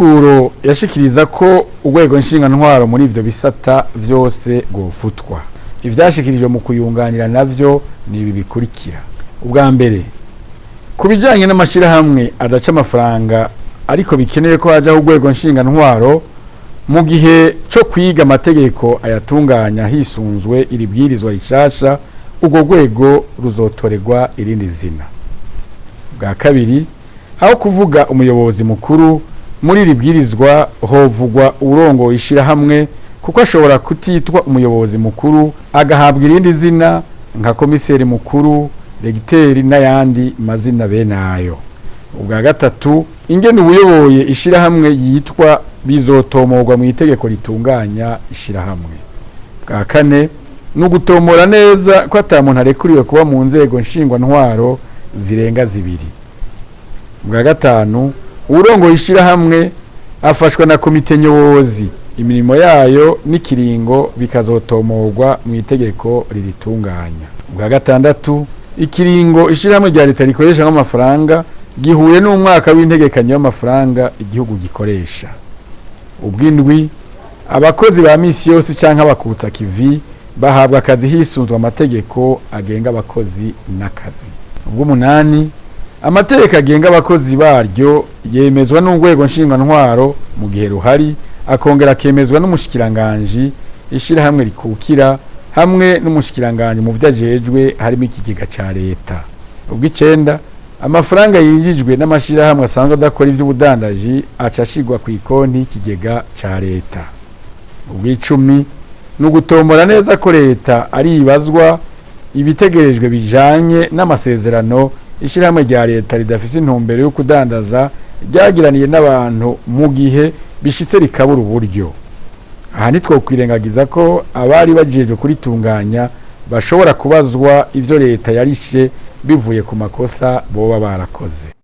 nteguro yashikiriza ko urwego nshingwantwaro muri ivyo bisata vyose gofutwa. Ivyashikirijwe mu kuyunganira navyo ni ibi bikurikira. Ubwa mbere, kubijanye n'amashirahamwe adaca amafaranga ariko bikeneye ko hajaho urwego nshingwantwaro mu gihe cyo kwiga amategeko ayatunganya hisunzwe iri bwirizwa rishasha, urwo rwego ruzotorerwa irindi zina. Bwa kabiri, aho kuvuga umuyobozi mukuru muri iri bwirizwa hovugwa urongoye ishirahamwe, kuko ashobora kutitwa umuyobozi mukuru agahabwa irindi zina nka komiseri mukuru, regiteri n'ayandi mazina benayo. Ubwa gatatu, ingene ubuyoboye ishirahamwe yitwa bizotomorwa mu itegeko ritunganya ishirahamwe. Bwa kane, nugutomora neza ko ata muntu arekuriwe kuba mu nzego nshingwantwaro zirenga zibiri. Bwa gatanu, urongoye ishirahamwe afashwa na komite nyobozi, imirimo yayo n'ikiringo bikazotomorwa mu itegeko riritunganya. Bwa gatandatu, ikiringo ishirahamwe rya leta rikoresha nk'amafaranga gihuye n'umwaka w'integekanyo y'amafaranga igihugu gikoresha. Ubwindwi, abakozi ba misi yose canke abakutsa kivi bahabwa akazi hisunzwe amategeko agenga abakozi n'akazi. Ubw'umunani, amategeko agenga abakozi baryo yemezwa n'urwego nshingwantwaro mu gihe ruhari, akongera akemezwa n'umushikiranganji, ishirahamwe rikukira hamwe n'umushikiranganji mu vyajejwe harimo ikigega ca leta. Ubw'icenda, amafaranga yinjijwe n'amashirahamwe asanzwe adakora ivy'ubudandaji acashirwa ku ikonti y'ikigega ca leta. Ubw'icumi, nugutomora neza ko leta ari ibazwa ibitegerejwe bijanye n'amasezerano ishirahamwe rya leta ridafise intumbero yo kudandaza ryagiraniye n'abantu mu gihe bishitse rikabura uburyo. Aha ntitwokwirengagiza ko abari bajejwe kuritunganya bashobora kubazwa ivyo leta yarishe bivuye ku makosa boba barakoze.